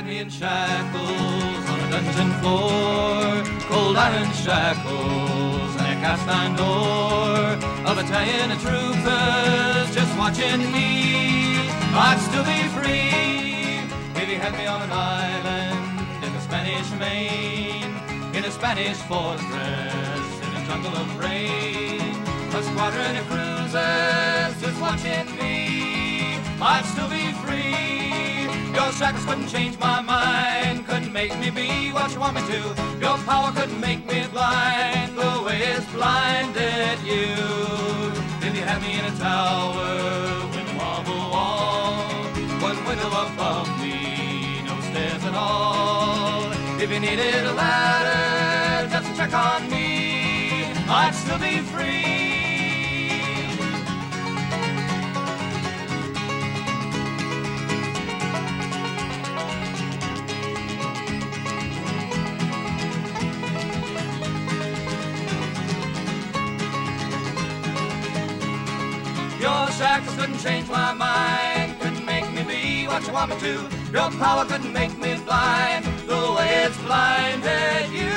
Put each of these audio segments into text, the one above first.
had me in shackles on a dungeon floor, cold iron shackles and a cast iron door, a battalion of troopers just watching me. I'd still be free if you had me on an island in the Spanish Main, in a Spanish fortress in a jungle of rain, a squadron of cruisers just watching me. I'd still be free. Your shackles couldn't change my mind, couldn't make me be what you want me to. Your power couldn't make me blind the way it's blinded you. If you had me in a tower with a marble wall, one window above me, no stairs at all. If you needed a ladder just to check on me, I'd still be free. Your shackles couldn't change my mind, couldn't make me be what you want me to. Your power couldn't make me blind the way it's blinded you.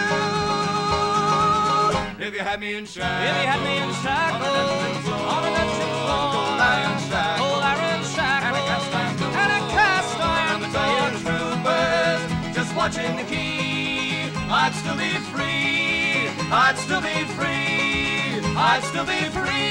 If you had me in shackles, if you had me in shackles, on a dungeon floor, cold iron shackles, and a cast iron door, troopers just watching the key, I'd still be free. I'd still be free. I'd still be free.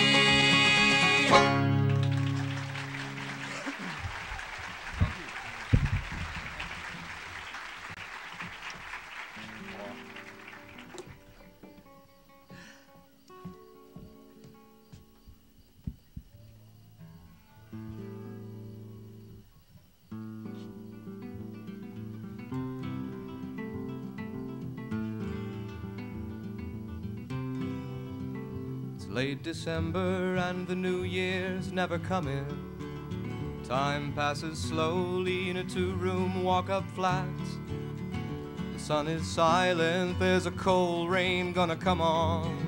Late December and the New Year's never coming. Time passes slowly in a two-room walk-up flat. The sun is silent, there's a cold rain gonna come on.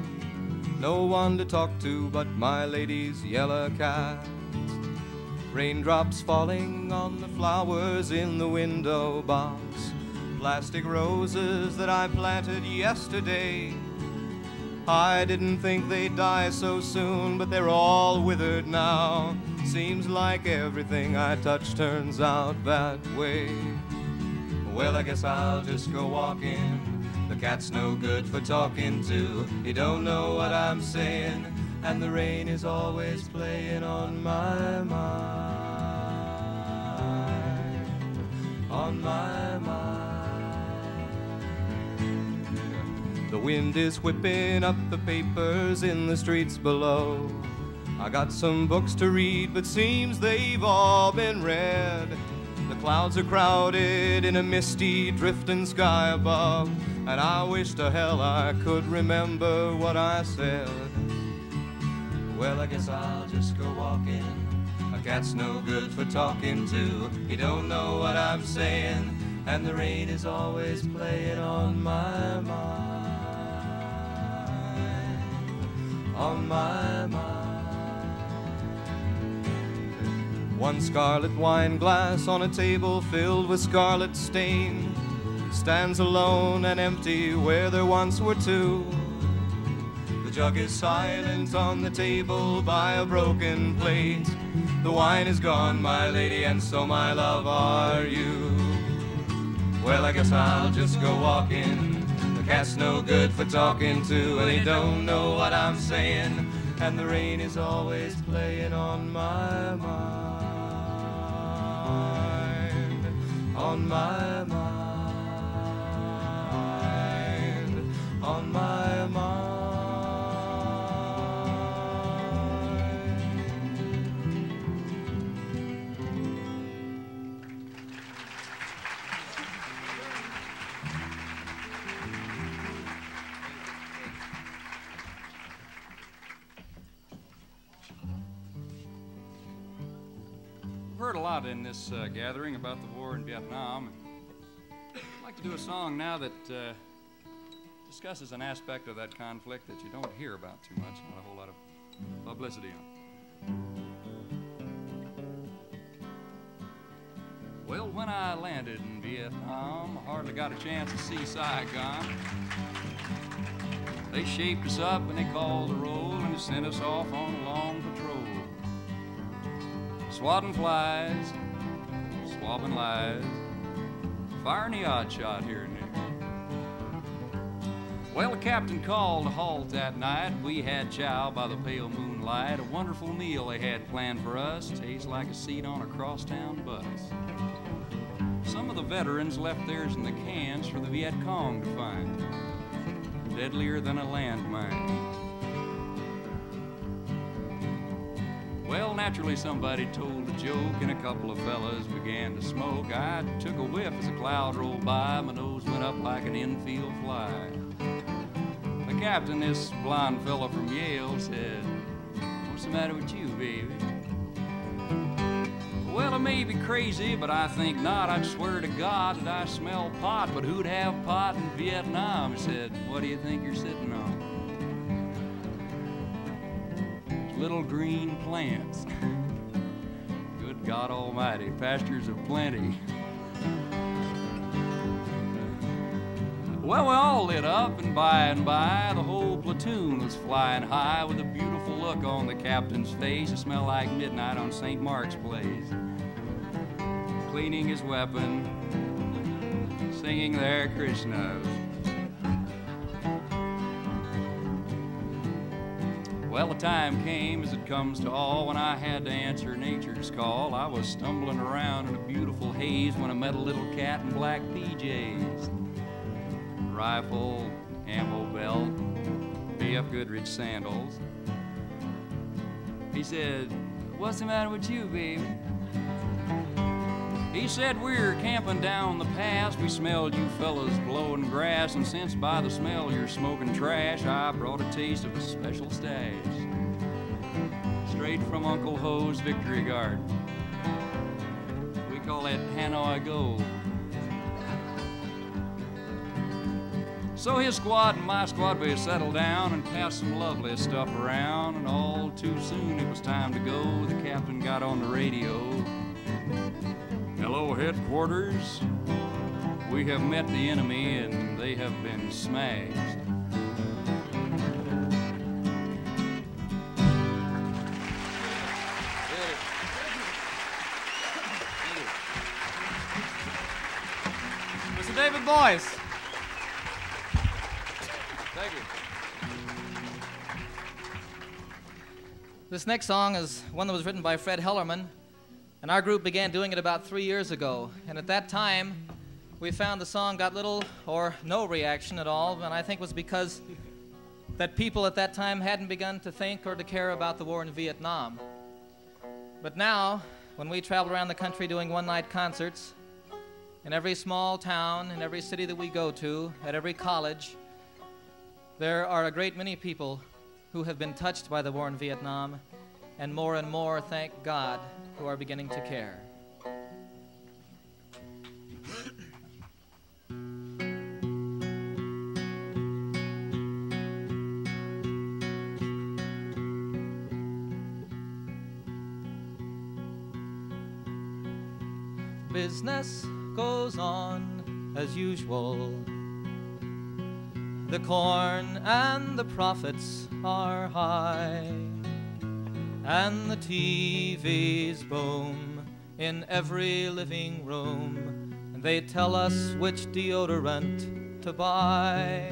No one to talk to but my lady's yellow cat. Raindrops falling on the flowers in the window box. Plastic roses that I planted yesterday. I didn't think they'd die so soon, but they're all withered now. Seems like everything I touch turns out that way. Well, I guess I'll just go walking. The cat's no good for talking to. He don't know what I'm saying, and the rain is always playing on my mind. On my mind. The wind is whipping up the papers in the streets below. I got some books to read, but seems they've all been read. The clouds are crowded in a misty, drifting sky above, and I wish to hell I could remember what I said. Well, I guess I'll just go walking. A cat's no good for talking to. He don't know what I'm saying, and the rain is always playing on my mind. On my mind. One scarlet wine glass on a table filled with scarlet stain stands alone and empty where there once were two. The jug is silent on the table by a broken plate. The wine is gone, my lady, and so, my love, are you. Well, I guess I'll just go walking. The cat's no good for talking to, and he don't know what I'm saying, and the rain is always playing on my mind. On my mind. On my mind. I've heard a lot in this gathering about the war in Vietnam. I'd like to do a song now that discusses an aspect of that conflict that you don't hear about too much, not a whole lot of publicity on. Well, when I landed in Vietnam, I hardly got a chance to see Saigon. They shaped us up and they called the roll and they sent us off on a long patrol. Swatting flies, swabbing lies, firing the odd shot here and there. Well, the captain called a halt that night. We had chow by the pale moonlight, a wonderful meal they had planned for us, tastes like a seat on a crosstown bus. Some of the veterans left theirs in the cans for the Viet Cong to find, deadlier than a landmine. Well, naturally somebody told a joke and a couple of fellas began to smoke. I took a whiff as a cloud rolled by, my nose went up like an infield fly. The captain, this blonde fella from Yale, said, "What's the matter with you, baby?" Well, I may be crazy, but I think not. I'd swear to God that I smell pot, but who'd have pot in Vietnam? He said, "What do you think you're sitting on?" Little green plants. Good God Almighty, pastures of plenty. Well, we all lit up, and by the whole platoon was flying high with a beautiful look on the captain's face. It smelled like midnight on St. Mark's Place. Cleaning his weapon, singing their Krishnas. Well, the time came, as it comes to all, when I had to answer nature's call. I was stumbling around in a beautiful haze when I met a little cat in black PJs. Rifle, ammo belt, B.F. Goodrich sandals. He said, "What's the matter with you, baby?" He said, "We're camping down the pass. We smelled you fellas blowing grass, and since by the smell you're smoking trash, I brought a taste of a special stash. Straight from Uncle Ho's Victory Garden. We call it Hanoi Gold." So his squad and my squad, we settled down and passed some lovely stuff around, and all too soon it was time to go. The captain got on the radio. "Hello, headquarters. We have met the enemy and they have been smashed." Mr. David Boyce. Thank you. This next song is one that was written by Fred Hellerman, and our group began doing it about 3 years ago. And at that time, we found the song got little or no reaction at all, and I think it was because that people at that time hadn't begun to think or to care about the war in Vietnam. But now, when we travel around the country doing one-night concerts, in every small town, in every city that we go to, at every college, there are a great many people who have been touched by the war in Vietnam, and more, thank God, who are beginning to care. Business goes on as usual. The corn and the profits are high, and the TVs boom in every living room, and they tell us which deodorant to buy.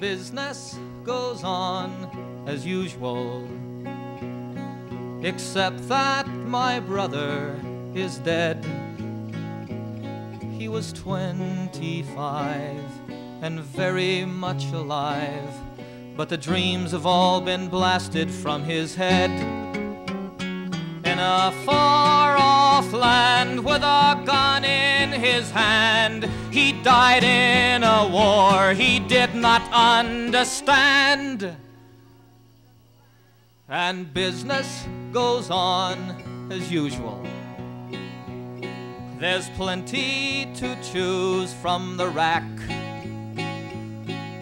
Business goes on as usual, except that my brother is dead. He was 25 and very much alive, but the dreams have all been blasted from his head. In a far-off land with a gun in his hand, he died in a war he did not understand. And business goes on as usual. There's plenty to choose from the rack,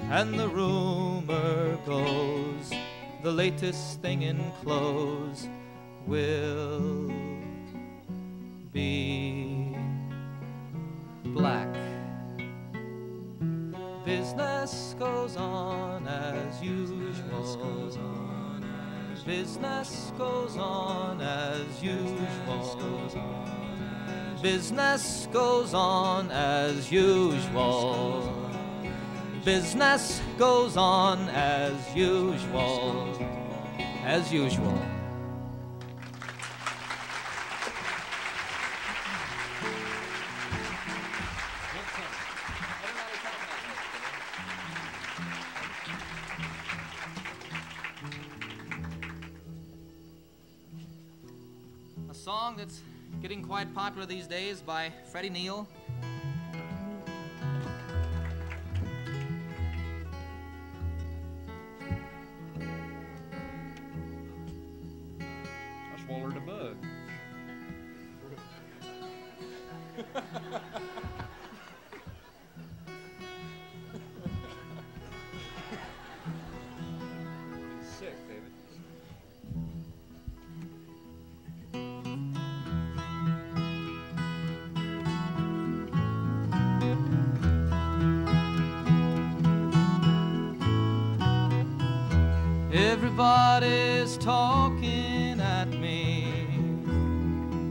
and the rumor goes the latest thing in clothes will be black. Business goes on as usual. Business goes on as usual. Business goes on as usual. Business goes on as usual. As usual. A song that's getting quite popular these days by Freddie Neal. I swallowed a bug. Sick, David. Everybody's talking at me.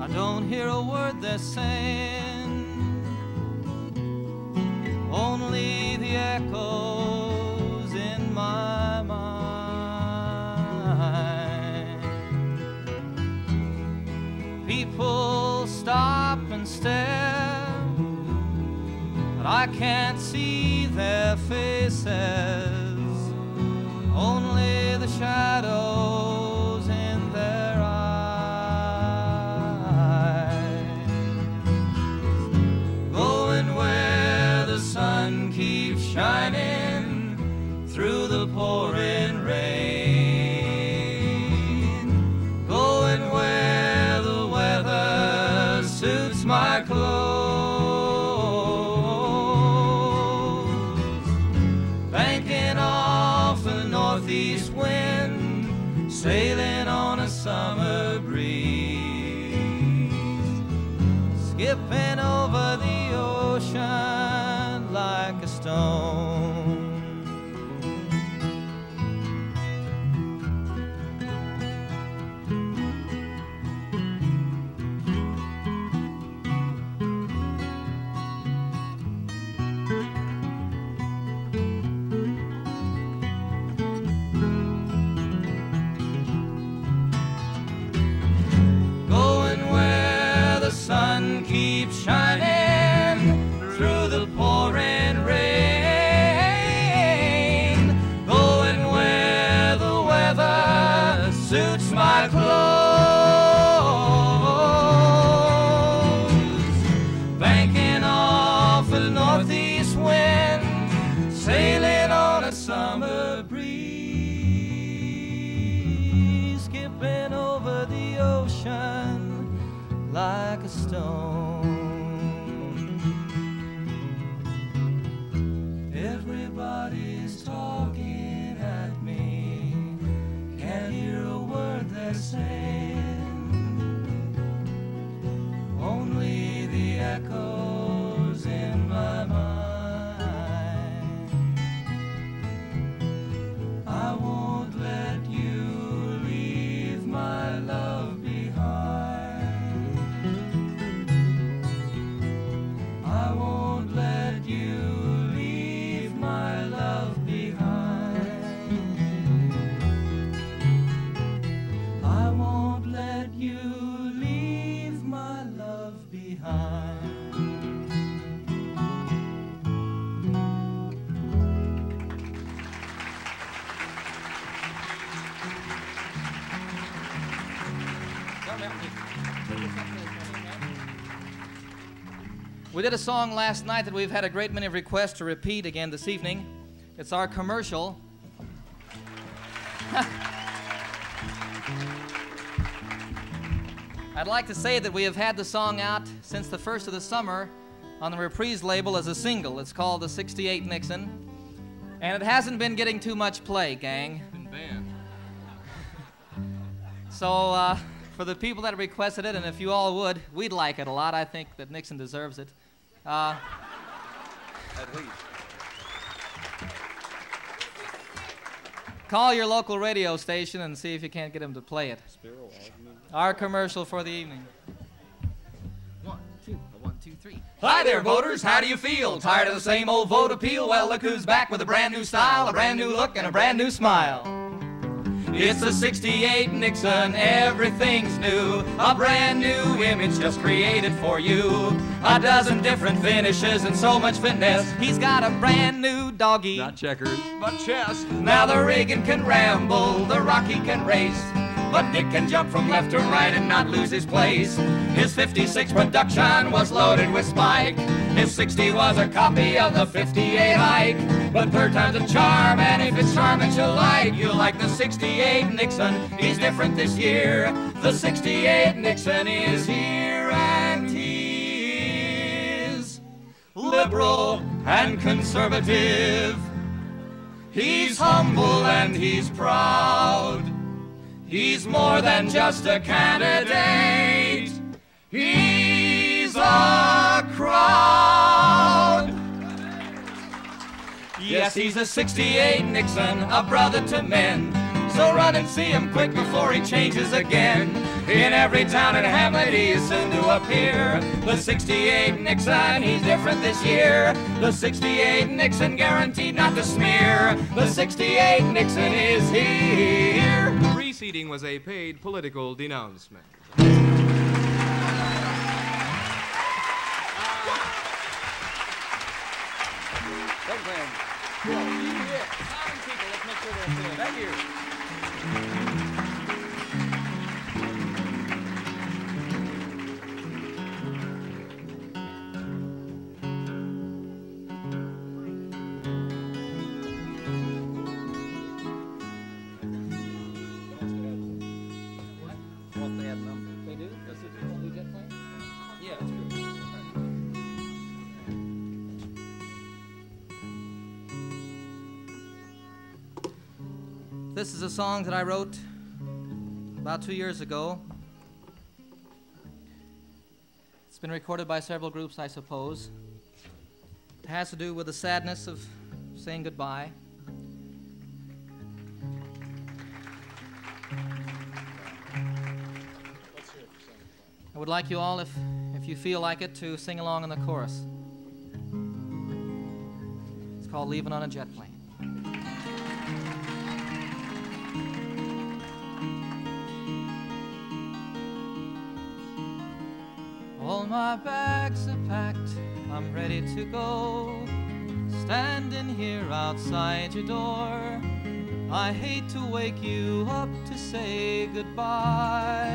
I don't hear a word they're saying. Only the echoes in my mind. People stop and stare, but I can't see their faces. Only the shadows in their eyes. Going where the sun keeps shining through the pouring rain. Going where the weather suits my clothes. Banking off a northeast wind, sailing on a summer breeze, skipping over the ocean like a stone. Sun keeps shining through the pouring rain. Going where the weather suits my clothes. Banking off a northeast wind, sailing on a summer breeze, skipping over the ocean like a stone. Everybody's talking at me, can't hear a word they're saying. Only the echoes in my mind. I won't let you leave my love behind. I won't let you leave my love behind. I won't let you leave my love behind. We did a song last night that we've had a great many requests to repeat again this evening. It's our commercial. I'd like to say that we have had the song out since the first of the summer on the Reprise label as a single. It's called the '68 Nixon. And it hasn't been getting too much play, gang. Been banned. So, for the people that requested it, and if you all would, we'd like it a lot. I think that Nixon deserves it. At least. Call your local radio station and see if you can't get him to play it. Our commercial for the evening. 1, 2, 1, 2, 3. Hi there, voters. How do you feel? Tired of the same old vote appeal? Well, look who's back with a brand new style, a brand new look, and a brand new smile. It's the 68 Nixon, everything's new. A brand new image just created for you. A dozen different finishes and so much finesse. He's got a brand new doggy. Not checkers, but chess. Now the Reagan can ramble, the Rocky can race, but Dick can jump from left to right and not lose his place. His 56 production was loaded with spike. His 60 was a copy of the 58 Ike. But third time's a charm, and if it's charm that you'll like the 68 Nixon. He's different this year. The 68 Nixon is here, and he's liberal and conservative. He's humble and he's proud. He's more than just a candidate. He's a crowd. Yes, he's a 68 Nixon, a brother to men. So run and see him quick before he changes again. In every town and hamlet he is soon to appear. The 68 Nixon, he's different this year. The 68 Nixon, guaranteed not to smear. The 68 Nixon is here. The preceding was a paid political denouncement. This is a song that I wrote about 2 years ago. It's been recorded by several groups, I suppose. It has to do with the sadness of saying goodbye. I would like you all, if you feel like it, to sing along in the chorus. It's called Leaving on a Jet Plane. All my bags are packed, I'm ready to go. Standing here outside your door, I hate to wake you up to say goodbye.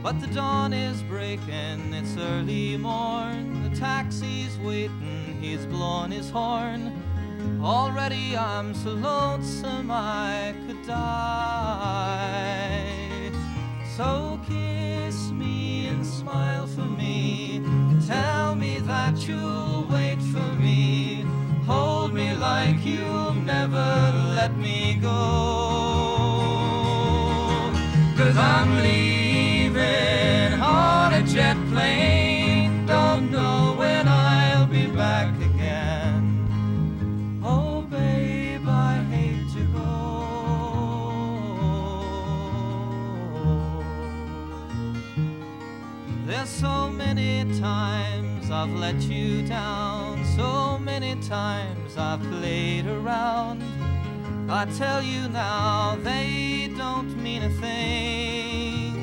But the dawn is breaking, it's early morn. The taxi's waiting, he's blowing his horn. Already I'm so lonesome I could die. So kiss me and smile for me. Tell me that you'll wait for me. Hold me like you'll never let me go. 'Cause I'm leaving on a jet plane. Don't know when I'll be back again. Oh babe, I hate to go. There's so many times I've let you down, so many times I've played around. I tell you now, they don't mean a thing.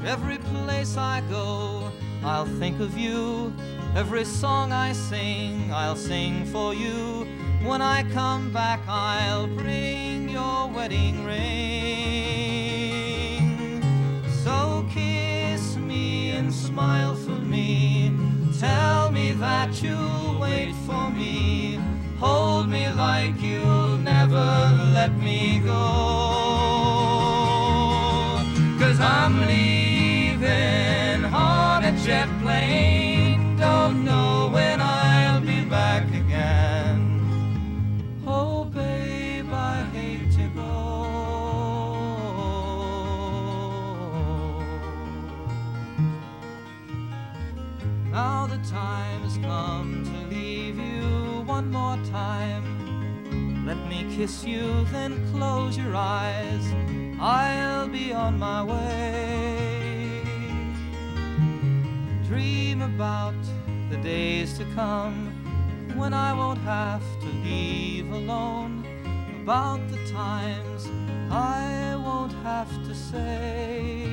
Every place I go, I'll think of you. Every song I sing, I'll sing for you. When I come back, I'll bring your wedding ring. So kiss me and smile for me. Tell me that you'll wait for me. Hold me like you'll never let me go. 'Cause I'm leaving on a jet plane. Don't know when I'll be back again. Oh babe, I hate to go. one more time. Let me kiss you, then close your eyes. I'll be on my way. Dream about the days to come when I won't have to leave alone. About the times I won't have to say.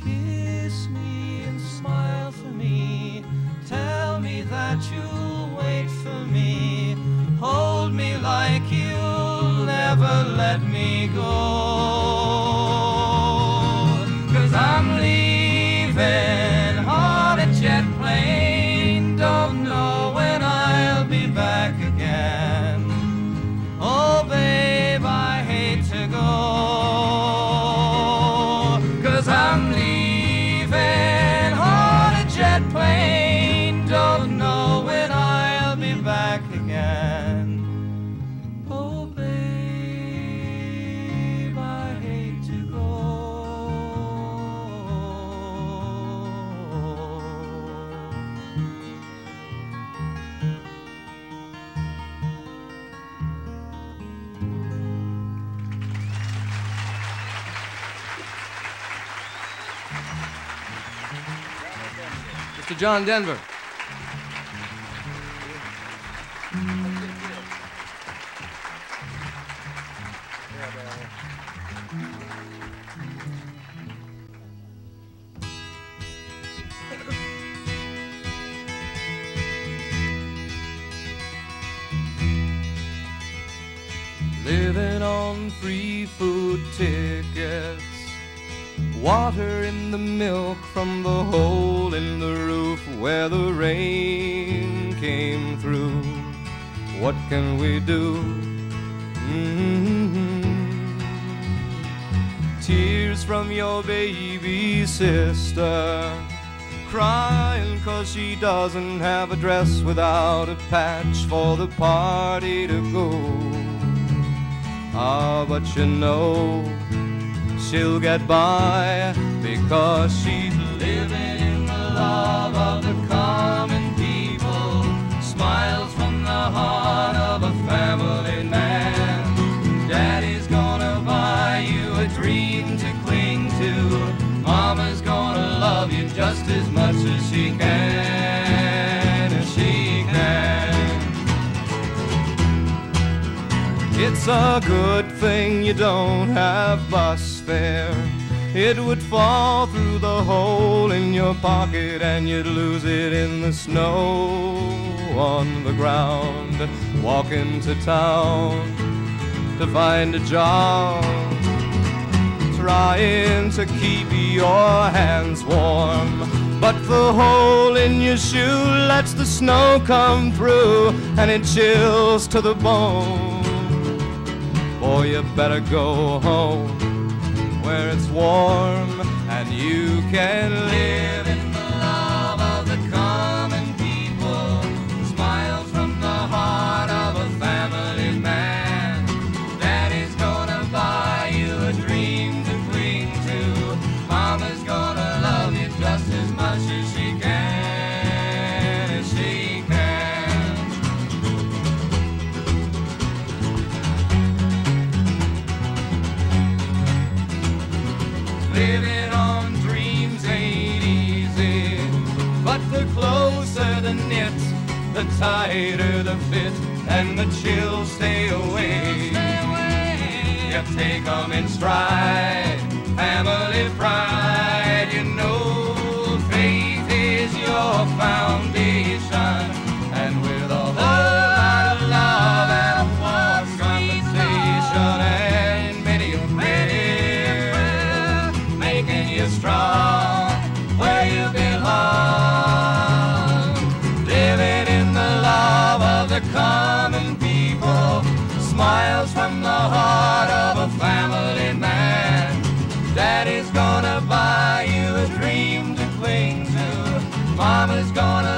Kiss me and smile for me. Tell me that you'll wait for me. Hold me like you'll never let me go. 'Cause I'm leaving on a jet plane. Don't know when I'll be back again. Oh, babe, I hate to go. 'Cause I'm leaving on a jet plane. Don't know when I'll be back again. Oh, babe, I hate to go. Mr. John Denver. Living on free food tickets, water in the milk from the hole in the roof where the rain came through. What can we do? Tears from your baby sister, crying 'cause she doesn't have a dress without a patch for the party to go. Ah, but you know she'll get by because she's living in the love of the common people. Smiles from the heart of a family man. Daddy's gonna buy you a dream to cling to. Mama's gonna love you just as much as she can, as she can. It's a good thing you don't have bus fare. It would fall through the hole in your pocket and you'd lose it in the snow on the ground. Walking to town to find a job, trying to keep your hands warm. But the hole in your shoe lets the snow come through and it chills to the bone. Boy, you better go home where it's warm and you can live in the love of the common people. Smiles from the heart of a family man. Daddy's gonna buy you a dream to cling to. Mama's gonna love you just as much as she can, as she can. Living on dreams ain't easy, but the closer the knit, the tighter the fit, and the chills stay away. You take 'em in stride, family pride. You know faith is your foundation, and with a whole lot of love and a warm conversation and many a prayer, making you strong where you belong. Living in the love of the common people. Smiles from the heart of a family man. Daddy's gonna buy you a dream to cling to. Mama's gonna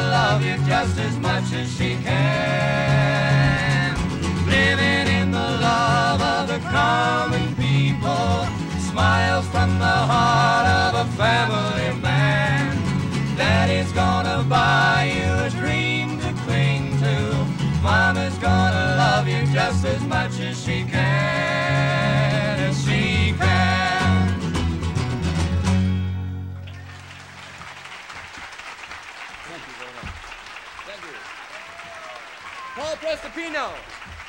as she can, as she can. Thank you very much. Thank you. Paul Prestopino.